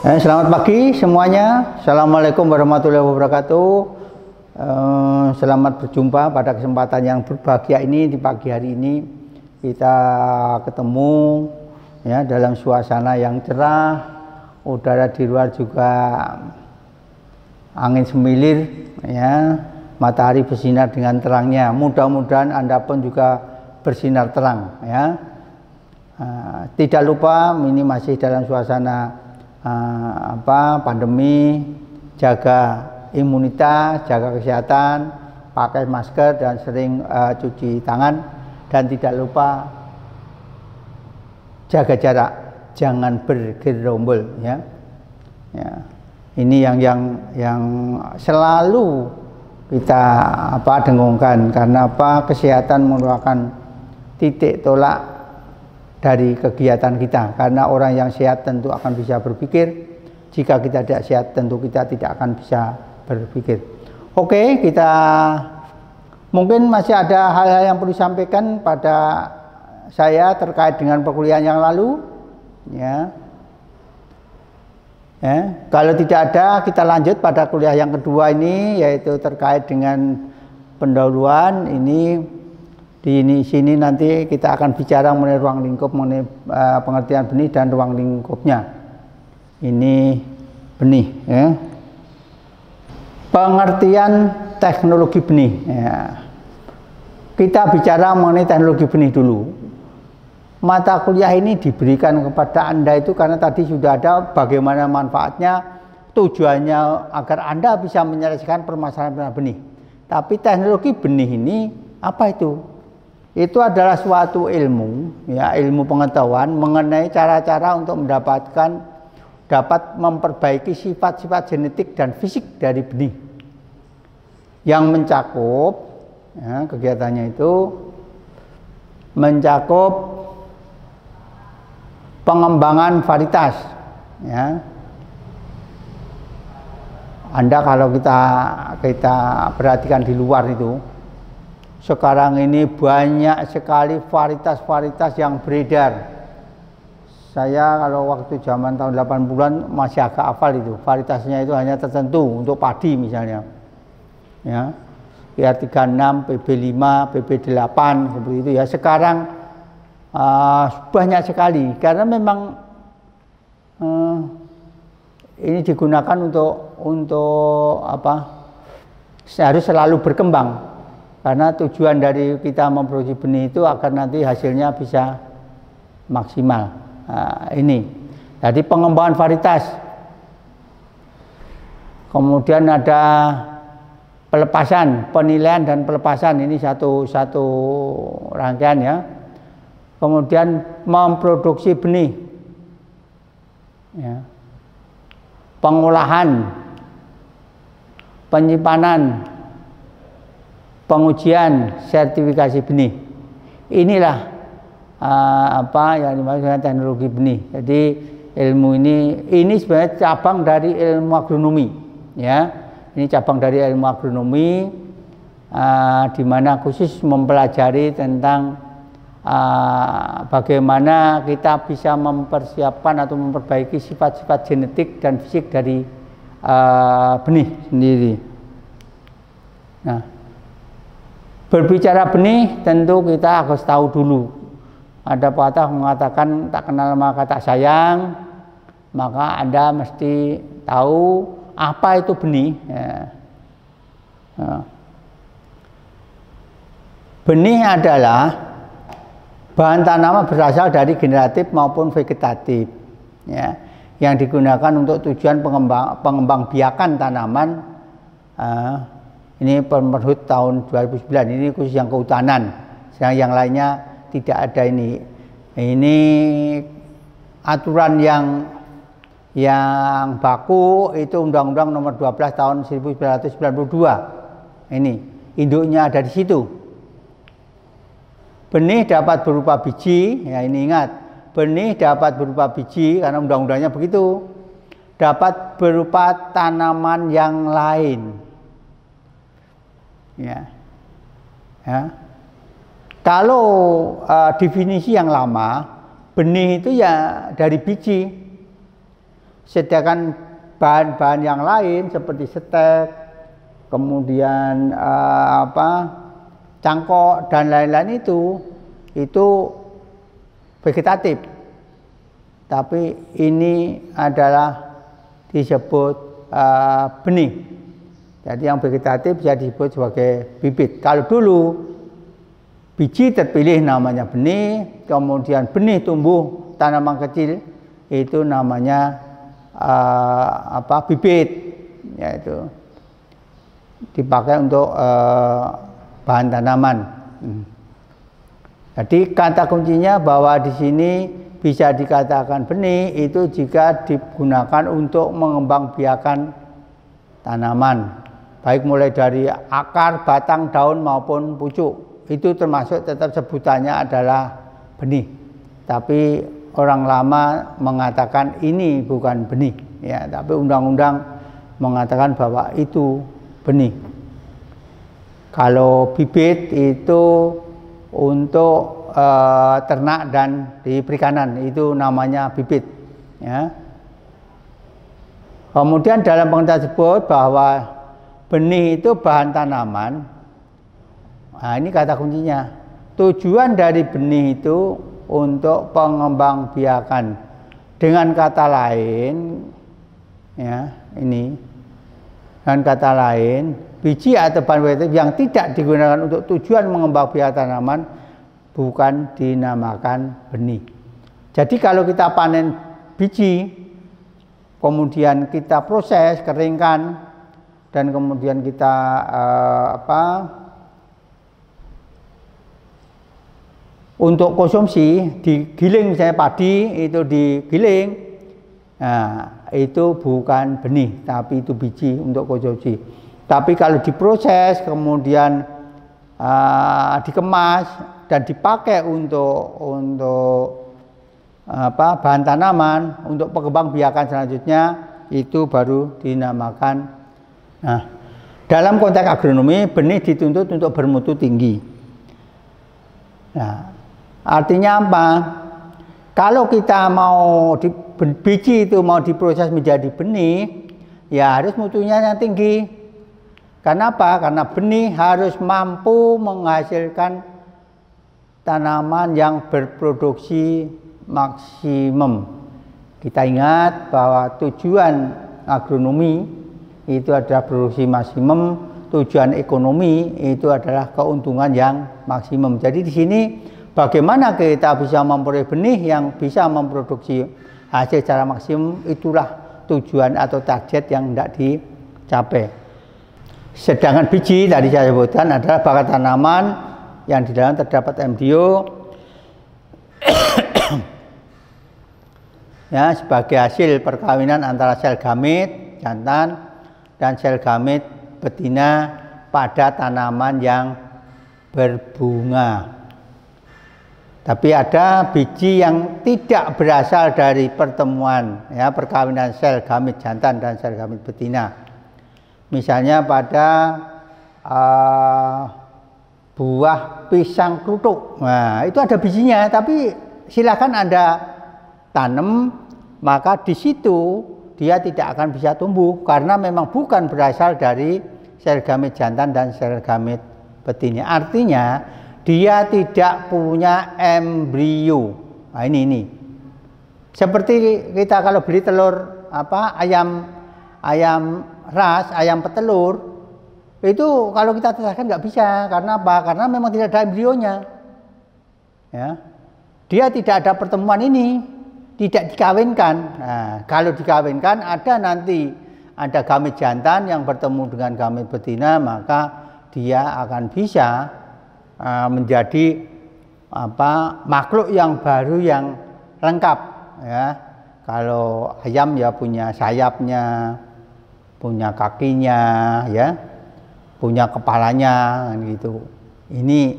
Selamat pagi semuanya. Assalamualaikum warahmatullahi wabarakatuh. Selamat berjumpa pada kesempatan yang berbahagia ini. Di pagi hari ini kita ketemu ya dalam suasana yang cerah, udara di luar juga angin semilir ya, matahari bersinar dengan terangnya. Mudah-mudahan Anda pun juga bersinar terang ya. Tidak lupa ini masih dalam suasana pandemi, jaga imunitas, jaga kesehatan, pakai masker dan sering cuci tangan, dan tidak lupa jaga jarak, jangan bergerombol ya. Ini yang selalu kita dengungkan, karena kesehatan merupakan titik tolak dari kegiatan kita, karena orang yang sehat tentu akan bisa berpikir. Jika kita tidak sehat tentu kita tidak akan bisa berpikir. Oke, kita mungkin masih ada hal-hal yang perlu disampaikan pada saya terkait dengan perkuliahan yang lalu ya. Kalau tidak ada, kita lanjut pada kuliah yang kedua ini, yaitu terkait dengan pendahuluan. Di sini nanti kita akan bicara mengenai ruang lingkup, mengenai pengertian benih dan ruang lingkupnya. Ini benih ya. Pengertian teknologi benih ya. Kita bicara mengenai teknologi benih dulu. Mata kuliah ini diberikan kepada Anda itu karena tadi sudah ada bagaimana manfaatnya, tujuannya agar Anda bisa menyelesaikan permasalahan benih. Tapi teknologi benih ini apa itu? Itu adalah suatu ilmu, ya, ilmu pengetahuan mengenai cara-cara untuk dapat memperbaiki sifat-sifat genetik dan fisik dari benih, yang mencakup ya, kegiatannya itu mencakup pengembangan varietas ya. Anda kalau kita perhatikan di luar itu, sekarang ini banyak sekali varietas-varietas yang beredar. Saya kalau waktu zaman tahun 80-an masih agak hafal itu. Varietasnya itu hanya tertentu untuk padi misalnya. Ya. PR36, PB5, PB8 seperti itu ya. Sekarang banyak sekali, karena memang ini digunakan untuk harus selalu berkembang. Karena tujuan dari kita memproduksi benih itu agar nanti hasilnya bisa maksimal. Ini. Jadi pengembangan varietas. Kemudian ada pelepasan, penilaian dan pelepasan. Ini satu rangkaian ya. Kemudian memproduksi benih. Ya. Pengolahan, penyimpanan, pengujian, sertifikasi benih. Inilah yang dimaksud dengan teknologi benih. Jadi ilmu ini sebenarnya cabang dari ilmu agronomi ya. Ini cabang dari ilmu agronomi di mana khusus mempelajari tentang bagaimana kita bisa mempersiapkan atau memperbaiki sifat-sifat genetik dan fisik dari benih sendiri. Nah, berbicara benih tentu kita harus tahu dulu. Ada pepatah mengatakan tak kenal maka tak sayang, maka Anda mesti tahu apa itu benih ya. Benih adalah bahan tanaman berasal dari generatif maupun vegetatif ya, yang digunakan untuk tujuan pengembang biakan tanaman. Ini Perhut tahun 2009, ini khusus yang kehutanan, sedang yang lainnya tidak ada ini. Ini aturan yang baku itu Undang-Undang Nomor 12 tahun 1992. Ini induknya ada di situ. Benih dapat berupa biji, ya ini ingat, benih dapat berupa biji karena undang-undangnya begitu. Dapat berupa tanaman yang lain. Ya. Kalau definisi yang lama, benih itu ya dari biji. Sedangkan bahan-bahan yang lain seperti stek, kemudian cangkok dan lain-lain itu vegetatif. Tapi ini adalah disebut benih. Jadi yang vegetatif bisa disebut sebagai bibit. Kalau dulu biji terpilih namanya benih, kemudian benih tumbuh tanaman kecil itu namanya bibit, yaitu dipakai untuk bahan tanaman. Jadi kata kuncinya bahwa di sini bisa dikatakan benih itu jika digunakan untuk mengembangbiakan tanaman, baik mulai dari akar, batang, daun maupun pucuk. Itu termasuk tetap sebutannya adalah benih. Tapi orang lama mengatakan ini bukan benih, ya, tapi undang-undang mengatakan bahwa itu benih. Kalau bibit itu untuk ternak dan di perikanan, itu namanya bibit, ya. Kemudian dalam pengertian tersebut bahwa benih itu bahan tanaman. Nah, ini kata kuncinya. Tujuan dari benih itu untuk pengembangbiakan. Dengan kata lain, ya, ini. Dengan kata lain, biji atau bahan vegetatif yang tidak digunakan untuk tujuan mengembangbiakan tanaman bukan dinamakan benih. Jadi kalau kita panen biji, kemudian kita proses, keringkan, dan kemudian kita untuk konsumsi, digiling misalnya padi itu digiling, nah itu bukan benih, tapi itu biji untuk konsumsi. Tapi kalau diproses, kemudian dikemas dan dipakai untuk bahan tanaman, untuk pengembangbiakan selanjutnya, itu baru dinamakan. Nah, dalam konteks agronomi, benih dituntut untuk bermutu tinggi. Nah, artinya apa? Kalau kita mau biji itu mau diproses menjadi benih, ya harus mutunya yang tinggi. Karena apa? Karena benih harus mampu menghasilkan tanaman yang berproduksi maksimum. Kita ingat bahwa tujuan agronomi itu adalah produksi maksimum, tujuan ekonomi itu adalah keuntungan yang maksimum. Jadi di sini bagaimana kita bisa memperoleh benih yang bisa memproduksi hasil secara maksimum, itulah tujuan atau target yang tidak dicapai. Sedangkan biji tadi saya sebutkan adalah bahan tanaman yang di dalam terdapat embrio ya, sebagai hasil perkawinan antara sel gamit jantan dan sel gamit betina pada tanaman yang berbunga. Tapi ada biji yang tidak berasal dari pertemuan, ya, perkawinan sel gamit jantan dan sel gamit betina. Misalnya pada buah pisang kluthuk. Nah, itu ada bijinya, tapi silakan Anda tanam, maka di situ dia tidak akan bisa tumbuh karena memang bukan berasal dari sel gamit jantan dan sel gamit betina. Artinya dia tidak punya embrio. Nah, ini. Seperti kita kalau beli telur ayam ras, ayam petelur, itu kalau kita tesahkan nggak bisa. Karena apa? Karena memang tidak ada embrionya. Ya. Dia tidak ada pertemuan ini, tidak dikawinkan. Nah, kalau dikawinkan ada gamit jantan yang bertemu dengan gamit betina, maka dia akan bisa menjadi makhluk yang baru yang lengkap. Ya. Kalau ayam ya punya sayapnya, punya kakinya, ya, punya kepalanya, gitu. Ini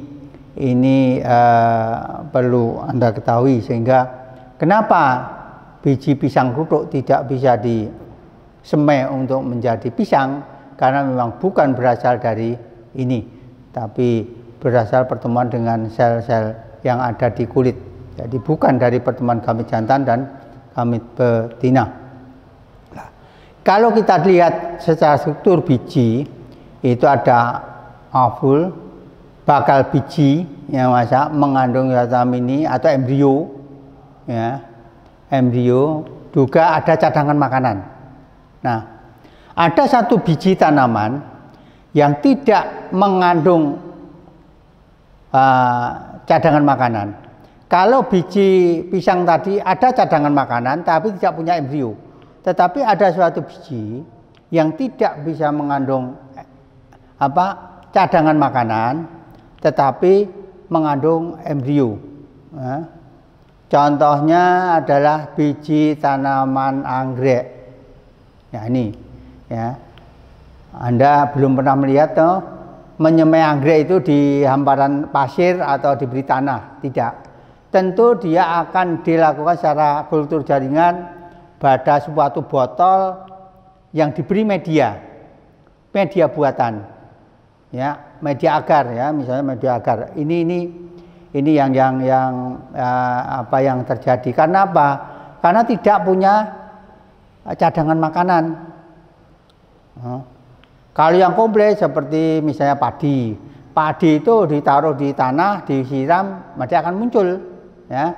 perlu Anda ketahui, sehingga kenapa biji pisang kluthuk tidak bisa disemai untuk menjadi pisang, karena memang bukan berasal dari ini, tapi berasal pertemuan dengan sel-sel yang ada di kulit. Jadi bukan dari pertemuan gamit jantan dan gamit betina. Kalau kita lihat secara struktur biji, itu ada ovul, bakal biji yang mengandung vitamin atau embrio, ya, embrio, juga ada cadangan makanan. Nah, ada satu biji tanaman yang tidak mengandung cadangan makanan. Kalau biji pisang tadi ada cadangan makanan tapi tidak punya embrio. Tetapi ada suatu biji yang tidak bisa mengandung cadangan makanan tetapi mengandung embrio. Nah, contohnya adalah biji tanaman anggrek. Ya ini, ya. Anda belum pernah melihat menyemai anggrek itu di hamparan pasir atau diberi tanah, tidak. Tentu dia akan dilakukan secara kultur jaringan pada suatu botol yang diberi media buatan, ya, media agar, ya, misalnya media agar. Ini yang terjadi. Karena apa? Karena tidak punya cadangan makanan. Kalau yang komplit seperti misalnya padi itu ditaruh di tanah, disiram, dia akan muncul, ya,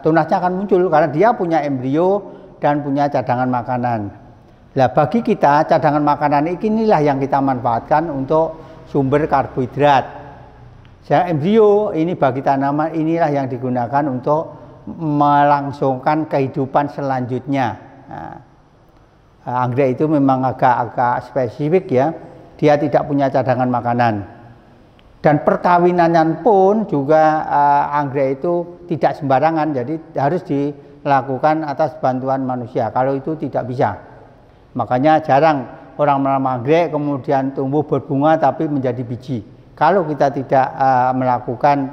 tunasnya akan muncul karena dia punya embrio dan punya cadangan makanan. Nah, bagi kita cadangan makanan inilah yang kita manfaatkan untuk sumber karbohidrat. Embrio ini bagi tanaman inilah yang digunakan untuk melangsungkan kehidupan selanjutnya. Nah, anggrek itu memang agak spesifik, ya, dia tidak punya cadangan makanan. Dan perkawinannya pun juga anggrek itu tidak sembarangan, jadi harus dilakukan atas bantuan manusia. Kalau itu tidak bisa, makanya jarang orang menanam anggrek kemudian tumbuh berbunga tapi menjadi biji. Kalau kita tidak melakukan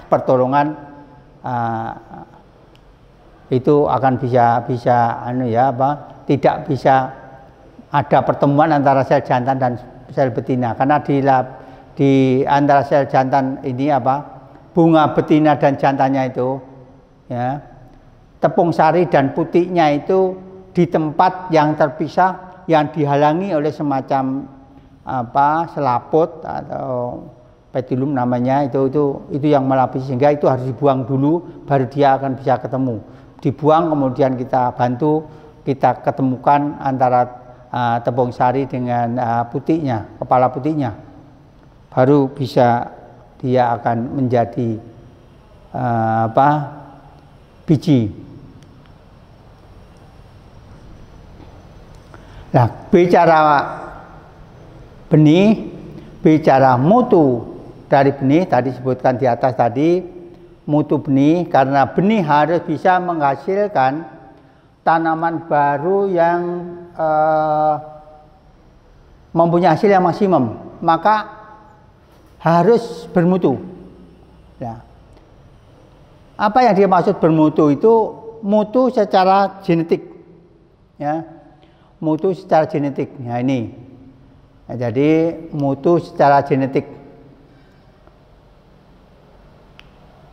pertolongan, itu akan tidak bisa ada pertemuan antara sel jantan dan sel betina, karena di antara sel jantan ini bunga betina dan jantannya itu, ya, tepung sari dan putiknya itu di tempat yang terpisah yang dihalangi oleh semacam selaput atau petilum namanya, itu yang melapisi, sehingga itu harus dibuang dulu baru dia akan bisa ketemu. Dibuang kemudian kita bantu, kita ketemukan antara tepung sari dengan putiknya, kepala putiknya, baru bisa dia akan menjadi biji. Nah, bicara benih, bicara mutu dari benih, tadi sebutkan di atas tadi, mutu benih, karena benih harus bisa menghasilkan tanaman baru yang mempunyai hasil yang maksimum, maka harus bermutu. Ya. Apa yang dia maksud bermutu itu? Mutu secara genetik, ya, mutu secara genetik. Nah ini, ya, jadi mutu secara genetik.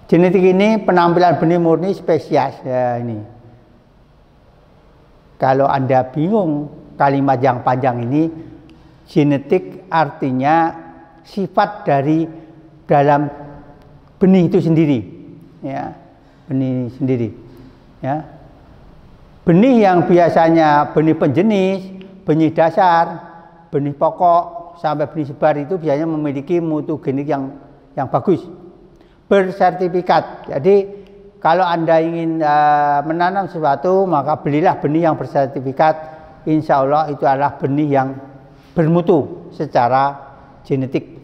Genetik ini penampilan benih murni spesies, ya ini. Kalau Anda bingung kalimat yang panjang ini, genetik artinya sifat dari dalam benih itu sendiri, ya, benih sendiri, ya. Benih yang biasanya benih penjenis, benih dasar, benih pokok sampai benih sebar itu biasanya memiliki mutu genetik yang bagus, bersertifikat. Jadi kalau Anda ingin menanam sesuatu, maka belilah benih yang bersertifikat. Insya Allah itu adalah benih yang bermutu secara genetik.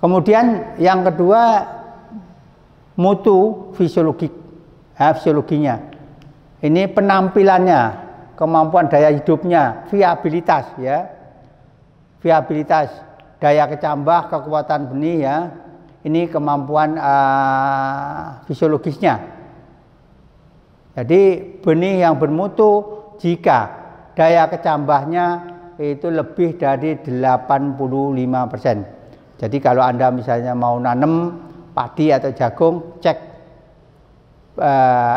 Kemudian yang kedua, mutu fisiologinya. Ini penampilannya, kemampuan daya hidupnya, viabilitas, ya, viabilitas, daya kecambah, kekuatan benih, ya. Ini kemampuan fisiologisnya. Jadi benih yang bermutu jika daya kecambahnya itu lebih dari 85%. Jadi kalau Anda misalnya mau nanam padi atau jagung, cek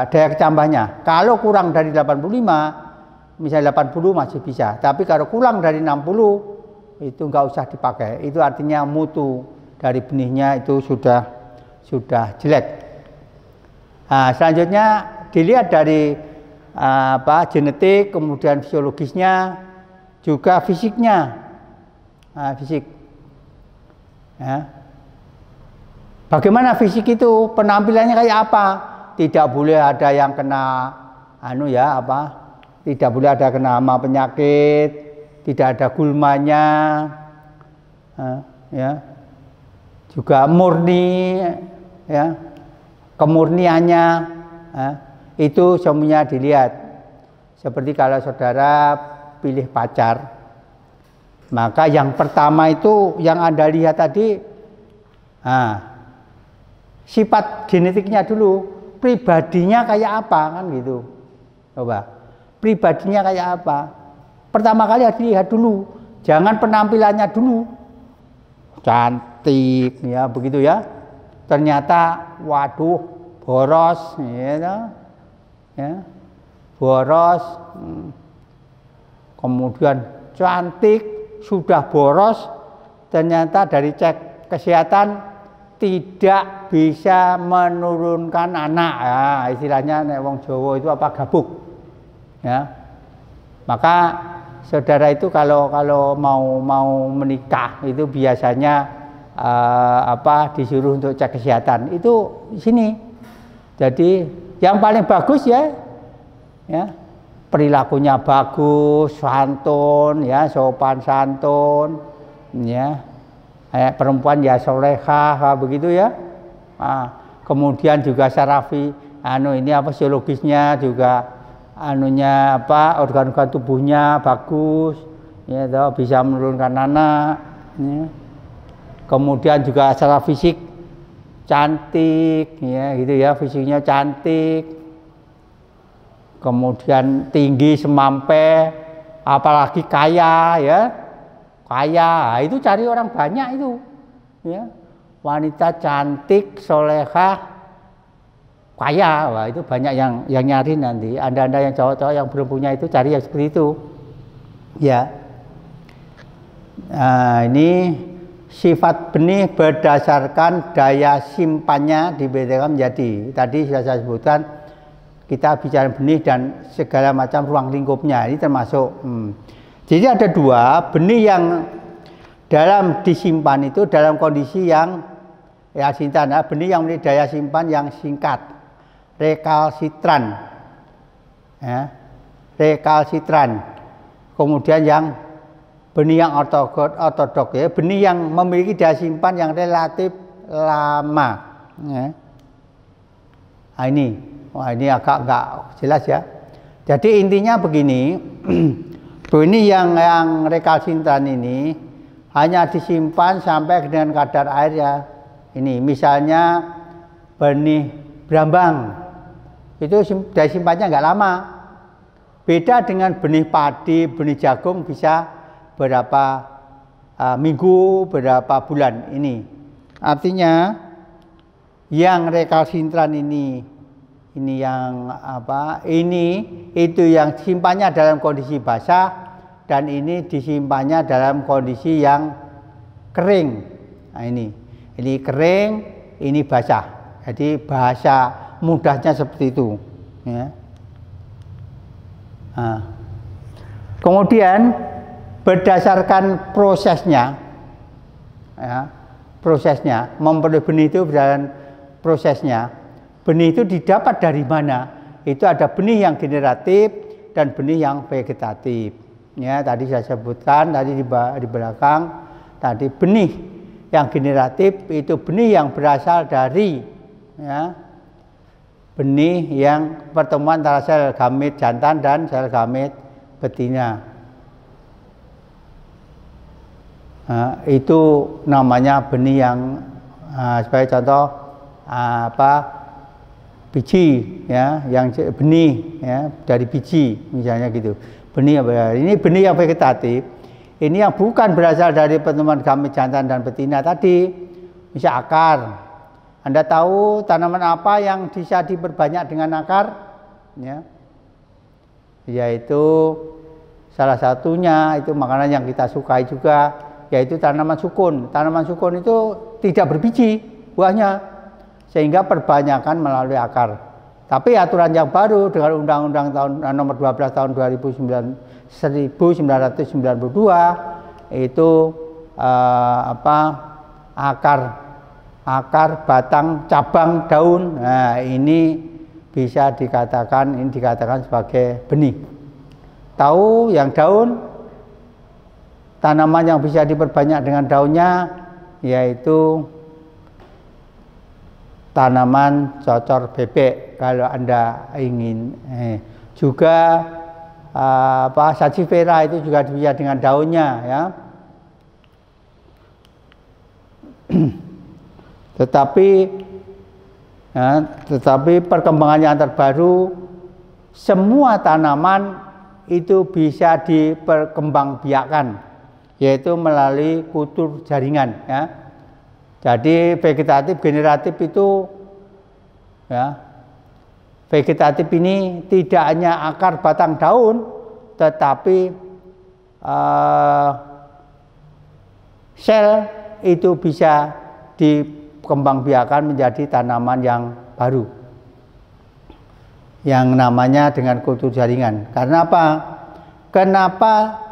daya kecambahnya. Kalau kurang dari 85, misalnya 80 masih bisa. Tapi kalau kurang dari 60 itu nggak usah dipakai. Itu artinya mutu dari benihnya itu sudah jelek. Nah, selanjutnya dilihat dari genetik, kemudian fisiologisnya, juga fisiknya. Fisik. Ya. Bagaimana fisik itu? Penampilannya kayak apa? Tidak boleh ada yang kena tidak boleh ada kena hama penyakit, tidak ada gulmanya, ya. Juga murni, ya. Kemurniannya, itu semuanya dilihat. Seperti kalau saudara pilih pacar, maka yang pertama itu yang Anda lihat tadi, sifat genetiknya dulu, pribadinya kayak apa, kan gitu. Coba, pribadinya kayak apa? Pertama kali harus dilihat dulu, jangan penampilannya dulu. Cantik, ya begitu ya. Ternyata, waduh, boros, ya, boros, kemudian cantik, sudah boros, ternyata dari cek kesehatan tidak bisa menurunkan anak, ya, istilahnya nek wong Jawa itu apa, gabuk, ya. Maka saudara itu kalau mau menikah itu biasanya disuruh untuk cek kesehatan itu di sini. Jadi yang paling bagus ya perilakunya bagus, santun, ya, sopan santun, ya. Kayak perempuan ya solehah, begitu ya. Kemudian juga syarafi, fisiologisnya juga organ-organ tubuhnya bagus, ya, bisa menurunkan anak, ya. Kemudian juga secara fisik cantik, ya, gitu ya, fisiknya cantik. Kemudian tinggi, semampe, apalagi kaya, ya, kaya, itu cari orang banyak itu, ya, wanita cantik, solehah, kaya, wah itu banyak yang nyari nanti. Anda yang cowok-cowok yang belum punya itu cari yang seperti itu, ya. Ini sifat benih berdasarkan daya simpannya dibedakan menjadi, tadi sudah saya sebutkan, kita bicara benih dan segala macam ruang lingkupnya, ini termasuk. Jadi ada dua, benih yang dalam disimpan itu dalam kondisi yang benih yang memiliki daya simpan yang singkat, rekalsitran, ya, rekalsitran. Kemudian yang benih yang ortodok, ya, benih yang memiliki daya simpan yang relatif lama, ya. Ini agak nggak jelas ya. Jadi intinya begini, benih yang rekalsitran ini hanya disimpan sampai dengan kadar air, ya. Ini misalnya benih brambang, itu daya simpannya nggak lama. Beda dengan benih padi, benih jagung bisa berapa minggu, berapa bulan ini. Artinya yang rekalsitran ini yang itu yang simpannya dalam kondisi basah dan ini disimpannya dalam kondisi yang kering. Nah, ini kering, ini basah. Jadi bahasa mudahnya seperti itu, ya. Kemudian berdasarkan prosesnya, ya, memperoleh benih itu berdasarkan prosesnya. Benih itu didapat dari mana? Itu ada benih yang generatif dan benih yang vegetatif. Ya, tadi saya sebutkan tadi di belakang, tadi benih yang generatif itu benih yang berasal dari, ya, benih yang pertemuan antara sel gamit jantan dan sel gamit betina. Itu namanya benih yang sebagai contoh biji, ya, yang benih, ya, dari biji misalnya gitu. Benih ini benih yang vegetatif. Ini yang bukan berasal dari pertemuan gamit jantan dan betina tadi, bisa akar Anda tahu tanaman apa yang bisa diperbanyak dengan akar? Ya. Yaitu salah satunya itu makanan yang kita sukai juga, yaitu tanaman sukun. Tanaman sukun itu tidak berbiji buahnya, sehingga perbanyakan melalui akar. Tapi aturan yang baru dengan Undang-Undang tahun nomor 12 tahun 1992 itu akar, batang, cabang, daun. Nah, ini bisa dikatakan sebagai benih. Tahu yang daun, tanaman yang bisa diperbanyak dengan daunnya yaitu tanaman cocor bebek kalau Anda ingin. Juga sativera itu juga bisa dengan daunnya, ya. Tetapi perkembangan yang terbaru, semua tanaman itu bisa diperkembangbiakkan, yaitu melalui kultur jaringan, ya. Jadi vegetatif generatif itu, ya, vegetatif ini tidak hanya akar, batang, daun, tetapi sel itu bisa dikembangbiakkan menjadi tanaman yang baru, yang namanya dengan kultur jaringan. Karena apa? Kenapa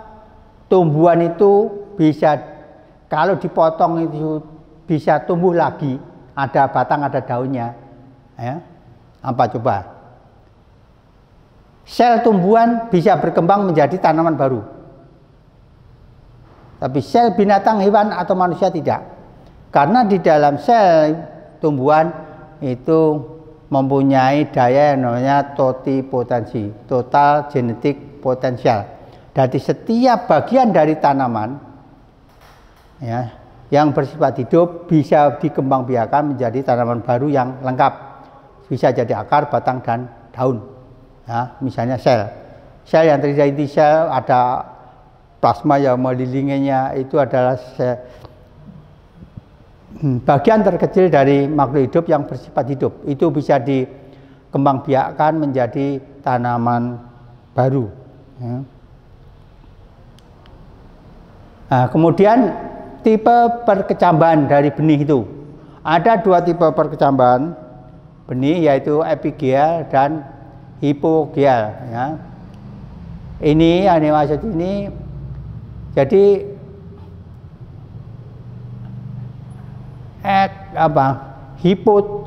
tumbuhan itu bisa, kalau dipotong itu bisa tumbuh lagi, ada batang, ada daunnya, ya. Apa coba? Sel tumbuhan bisa berkembang menjadi tanaman baru, tapi sel binatang, hewan atau manusia tidak, karena di dalam sel tumbuhan itu mempunyai daya yang namanya totipotensi, total genetic potential. Jadi setiap bagian dari tanaman, ya, yang bersifat hidup bisa dikembangbiakkan menjadi tanaman baru yang lengkap. Bisa jadi akar, batang, dan daun. Ya, misalnya sel. Sel yang terdiri dari sel, ada plasma yang melingkarinya, itu adalah bagian terkecil dari makhluk hidup yang bersifat hidup. Itu bisa dikembangbiakkan menjadi tanaman baru. Ya. Nah, kemudian tipe perkecambahan dari benih itu. Ada dua tipe perkecambahan benih, yaitu epigeal dan hipogeal, ya. Ini yang dimaksud ini, jadi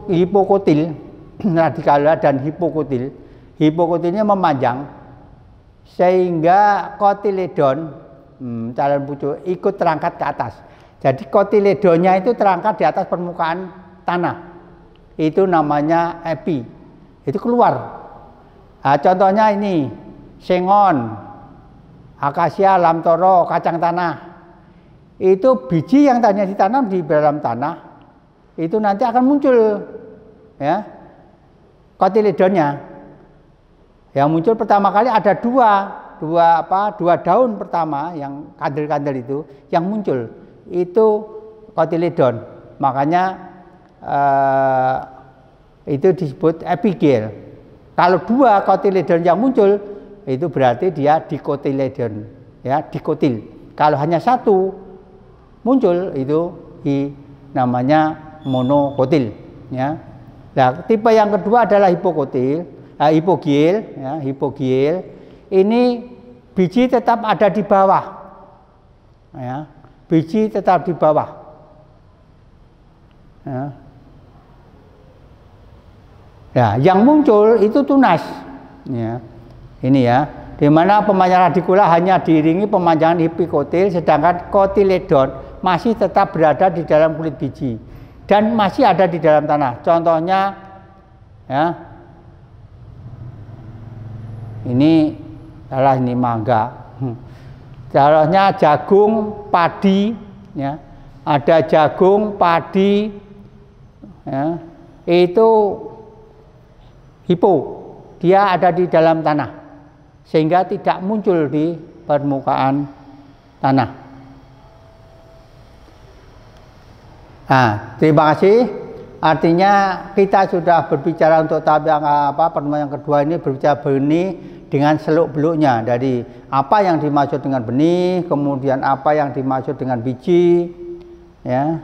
hipokotil, radikala dan hipokotil. Hipokotilnya memanjang sehingga kotiledon, calon pucuk, ikut terangkat ke atas. Jadi kotiledonnya itu terangkat di atas permukaan tanah. Itu namanya epi. Itu keluar. Nah, contohnya ini sengon, akasia, lamtoro, kacang tanah. Itu biji yang tadinya ditanam di dalam tanah, itu nanti akan muncul, ya, kotiledonnya. Yang muncul pertama kali ada dua daun pertama yang kandel-kandel itu yang muncul, itu kotiledon. Makanya itu disebut epigel. Kalau dua kotiledon yang muncul, itu berarti dia dikotiledon, ya, dikotil. Kalau hanya satu muncul, itu namanya monokotil, ya. Nah, tipe yang kedua adalah hipogel, ya, hipogel. Ini biji tetap ada di bawah, ya, biji tetap di bawah, ya. Ya, yang muncul itu tunas, ya. Ini, ya, di mana pemanjangan radikula hanya diiringi pemanjangan hipikotil, sedangkan kotiledon masih tetap berada di dalam kulit biji dan masih ada di dalam tanah. Contohnya, ya, ini mangga. Contohnya jagung, padi, ya, ada jagung, padi, ya, itu hipo, dia ada di dalam tanah sehingga tidak muncul di permukaan tanah. Nah, terima kasih. Artinya kita sudah berbicara untuk tahap yang pertemuan yang kedua ini berbicara benih dengan seluk-beluknya, dari apa yang dimaksud dengan benih, kemudian apa yang dimaksud dengan biji, ya,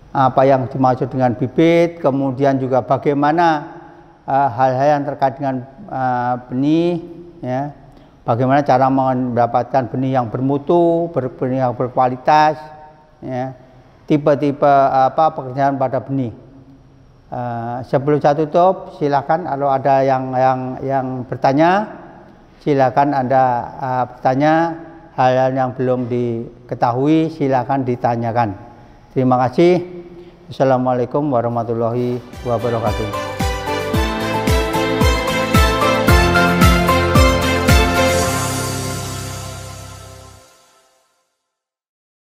apa yang dimaksud dengan bibit, kemudian juga bagaimana hal-hal yang terkait dengan benih, ya, bagaimana cara mendapatkan benih yang bermutu, benih yang berkualitas, ya, tipe-tipe pekerjaan pada benih. Sebelum saya tutup, silakan kalau ada yang bertanya, silakan Anda bertanya hal-hal yang belum diketahui, silakan ditanyakan. Terima kasih. Assalamualaikum warahmatullahi wabarakatuh.